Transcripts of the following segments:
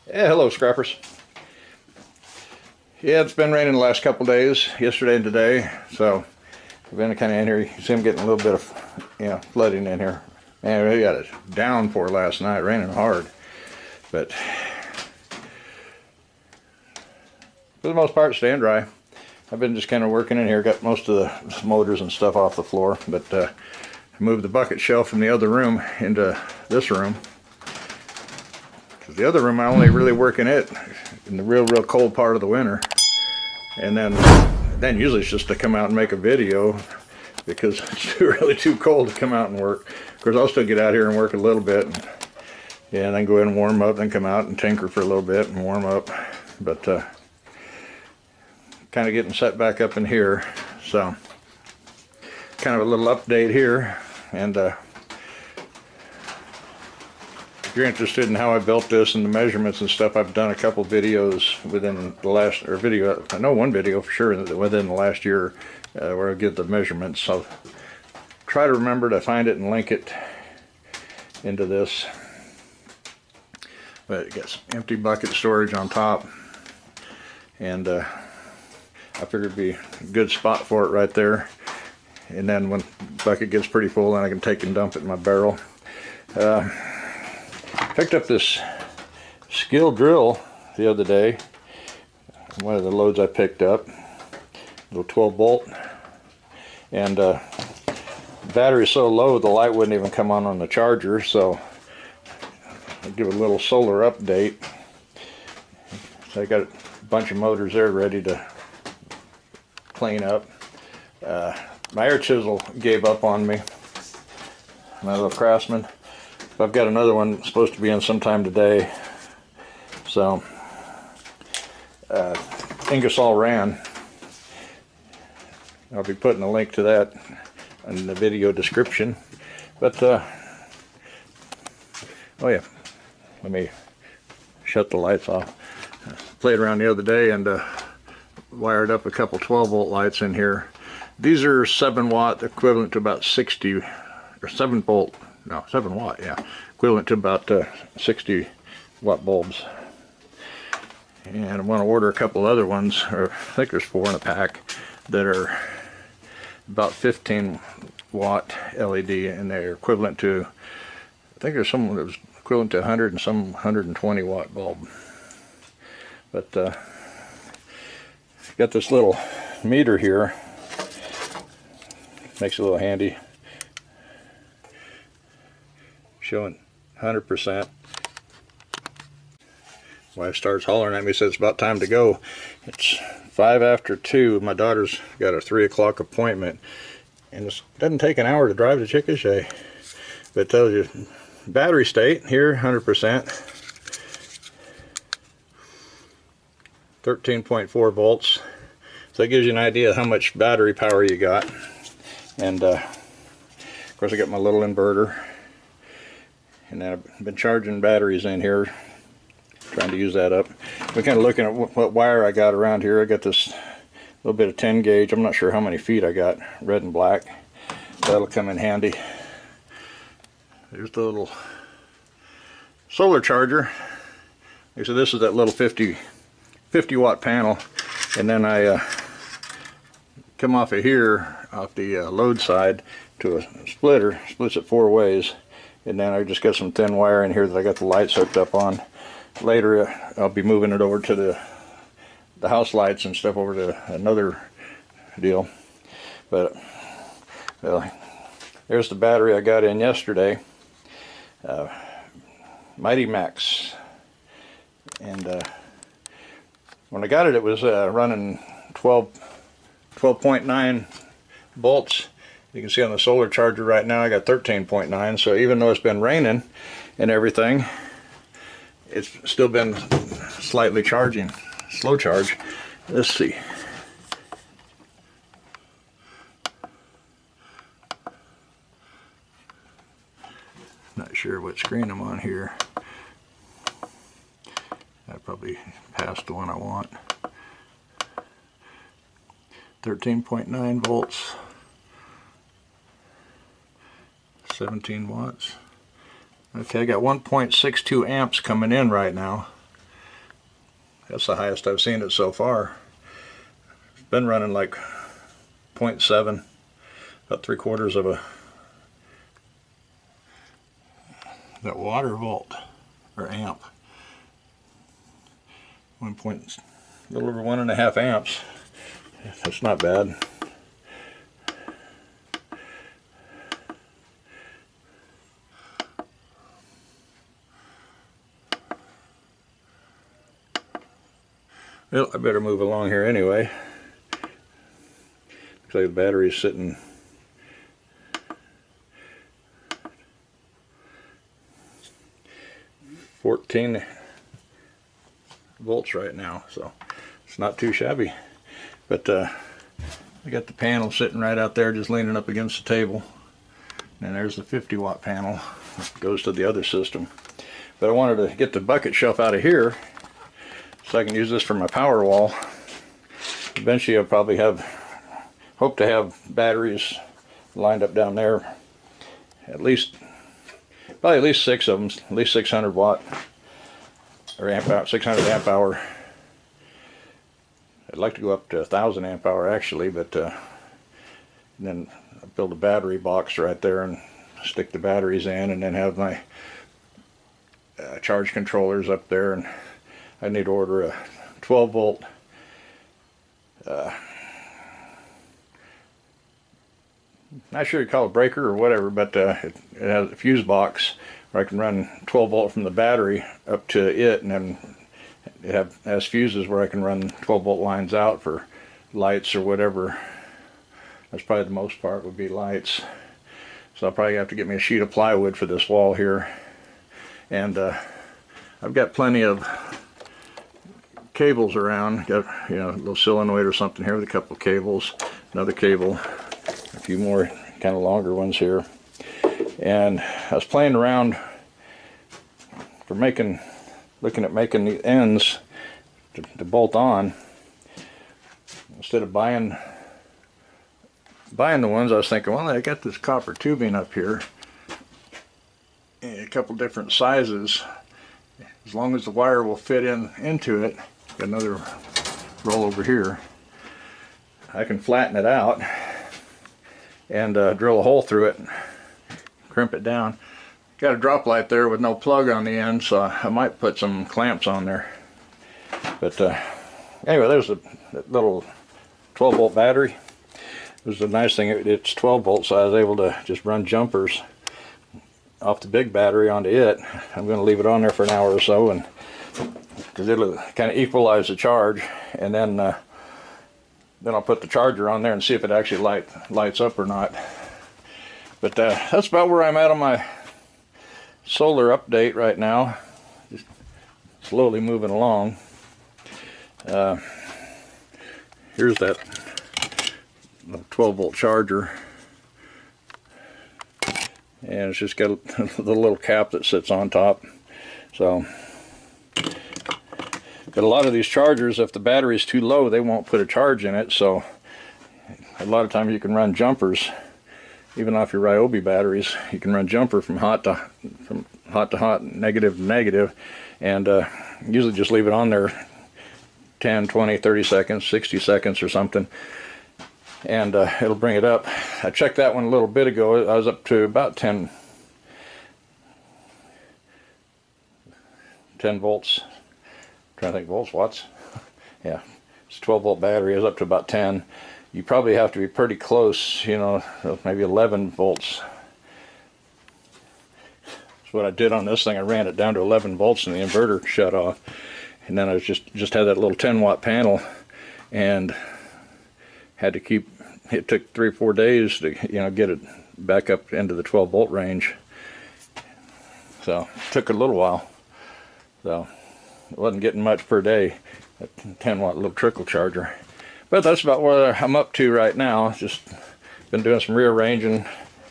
Yeah, hello scrappers. Yeah, it's been raining the last couple days, yesterday and today, so I've been kind of in here. You can see I'm getting a little bit of, flooding in here. Man, we got a downpour last night, raining hard, but for the most part, staying dry. I've been just kind of working in here, got most of the motors and stuff off the floor, but I moved the bucket shelf from the other room into this room. The other room I only really work in it in the real cold part of the winter, and then usually it's just to come out and make a video because it's really too cold to come out and work. Of course, I'll still get out here and work a little bit, and then go in and warm up, then come out and tinker for a little bit and warm up. But kind of getting set back up in here, so kind of a little update here. And if you're interested in how I built this and the measurements and stuff, I've done a couple videos within the last, I know one video for sure within the last year where I get the measurements. So try to remember to find it and link it into this. But it got some empty bucket storage on top, and I figured it'd be a good spot for it right there. And then when the bucket gets pretty full, then I can take and dump it in my barrel. Picked up this skill drill the other day, one of the loads I picked up, little 12 bolt, and the battery's so low the light wouldn't even come on the charger, so I'll give a little solar update. So I got a bunch of motors there ready to clean up. My air chisel gave up on me, my little Craftsman. I've got another one supposed to be in sometime today, so Ingersoll Rand. I'll be putting a link to that in the video description. But oh yeah, let me shut the lights off. I played around the other day and wired up a couple 12 volt lights in here. These are 7 watt, equivalent to about 60, or 7 volt. No, 7 watt, yeah. Equivalent to about 60 watt bulbs. And I want to order a couple other ones, or I think there's 4 in a pack, that are about 15 watt LED, and they're equivalent to, I think there's some that was equivalent to 100 and some 120 watt bulb. But got this little meter here, makes it a little handy, showing 100%. Wife starts hollering at me, says it's about time to go. It's 5 after 2. My daughter's got a 3 o'clock appointment, and it doesn't take an hour to drive to Chickasha. But it tells you battery state here, 100%, 13.4 volts. So that gives you an idea of how much battery power you got. And of course I got my little inverter. And then I've been charging batteries in here, trying to use that up. We're kind of looking at what wire I got around here. I got this little bit of 10 gauge. I'm not sure how many feet I got, red and black. That'll come in handy. There's the little solar charger. So this is that little 50 watt panel. And then I come off of here, off the load side, to a splitter. Splits it 4 ways. And then I just got some thin wire in here that I got the lights hooked up on. Later I'll be moving it over to the house lights and stuff, over to another deal. But well, there's the battery I got in yesterday, Mighty Max. And when I got it, it was running 12.9 volts. You can see on the solar charger right now I got 13.9, so even though it's been raining and everything, it's still been slightly charging, slow charge. Let's see. Not sure what screen I'm on here. I probably passed the one I want. 13.9 volts. 17 watts. Okay, I got 1.62 amps coming in right now. That's the highest I've seen it so far. It's been running like 0.7, about 3/4 of a that water volt or amp. 1 point, a little over 1.5 amps. That's not bad. Well, I better move along here anyway. Looks like the battery's sitting 14 volts right now, so it's not too shabby. But I got the panel sitting right out there, just leaning up against the table. And there's the 50-watt panel that goes to the other system. But I wanted to get the bucket shelf out of here so I can use this for my power wall. Eventually I'll probably hope to have batteries lined up down there. Probably at least 6 of them, at least 600 watt or amp hour, 600 amp hour. I'd like to go up to 1,000 amp hour actually, but then I'll build a battery box right there and stick the batteries in, and then have my charge controllers up there. And I need to order a 12 volt not sure you call it a breaker or whatever, but it has a fuse box where I can run 12 volt from the battery up to it, and then it has fuses where I can run 12 volt lines out for lights or whatever. That's probably the most part, would be lights. So I'll probably have to get me a sheet of plywood for this wall here. And I've got plenty of cables around. Got, you know, a little solenoid or something here with a couple of cables, another cable, a few more kind of longer ones here. And I was playing around for looking at making the ends to bolt on. Instead of buying the ones, I was thinking, well, I got this copper tubing up here in a couple different sizes. As long as the wire will fit into it, got another roll over here, I can flatten it out and drill a hole through it and crimp it down. Got a drop light there with no plug on the end, so I might put some clamps on there. But anyway, there's a little 12 volt battery. It was a nice thing, it's 12 volts, so I was able to just run jumpers off the big battery onto it. I'm going to leave it on there for an hour or so, and because it'll kind of equalize the charge, and then I'll put the charger on there and see if it actually lights up or not. But that's about where I'm at on my solar update right now. Just slowly moving along. Here's that 12 volt charger, and it's just got the little cap that sits on top. So, but a lot of these chargers, if the battery's too low, they won't put a charge in it. So a lot of times you can run jumpers, even off your Ryobi batteries. You can run jumper from hot to hot, negative to negative, and usually just leave it on there 10, 20, 30 seconds, 60 seconds or something, and it'll bring it up. I checked that one a little bit ago. I was up to about 10 volts. I'm trying to think, volts, watts. Yeah, it's a 12 volt battery. I was up to about 10. You probably have to be pretty close, you know, maybe 11 volts. That's what I did on this thing. I ran it down to 11 volts and the inverter shut off. And then I just had that little 10 watt panel, and had to keep, it took 3 or 4 days to, you know, get it back up into the 12 volt range. So it took a little while. So it wasn't getting much per day, that 10 watt little trickle charger. But that's about where I'm up to right now. Just been doing some rearranging.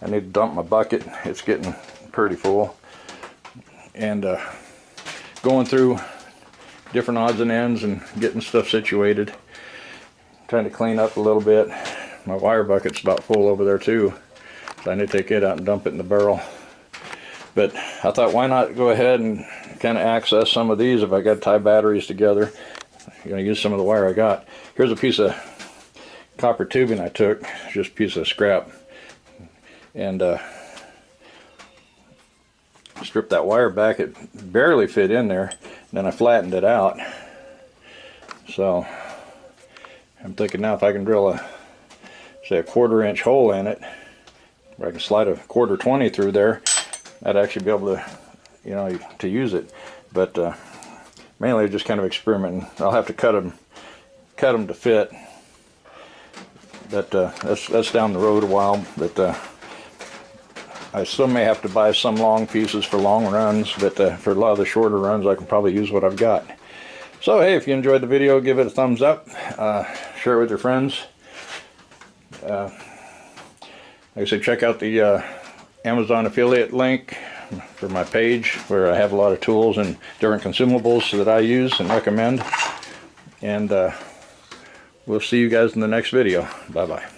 I need to dump my bucket. It's getting pretty full. And going through different odds and ends and getting stuff situated. Trying to clean up a little bit. My wire bucket's about full over there too, so I need to take it out and dump it in the barrel. But I thought, why not go ahead and kind of access some of these if I got to tie batteries together. I'm going to use some of the wire I got. Here's a piece of copper tubing I took, just a piece of scrap, and stripped that wire back. It barely fit in there. Then I flattened it out. So I'm thinking now if I can drill a, say, a 1/4 inch hole in it, where I can slide a 1/4 through there, I'd actually be able to, you know, to use it. But mainly just kind of experimenting. I'll have to cut them to fit. But that's down the road a while. But I still may have to buy some long pieces for long runs. But for a lot of the shorter runs, I can probably use what I've got. So hey, if you enjoyed the video, give it a thumbs up. Share it with your friends. Like I said, check out the Amazon affiliate link for my page, where I have a lot of tools and different consumables that I use and recommend. And we'll see you guys in the next video. Bye bye.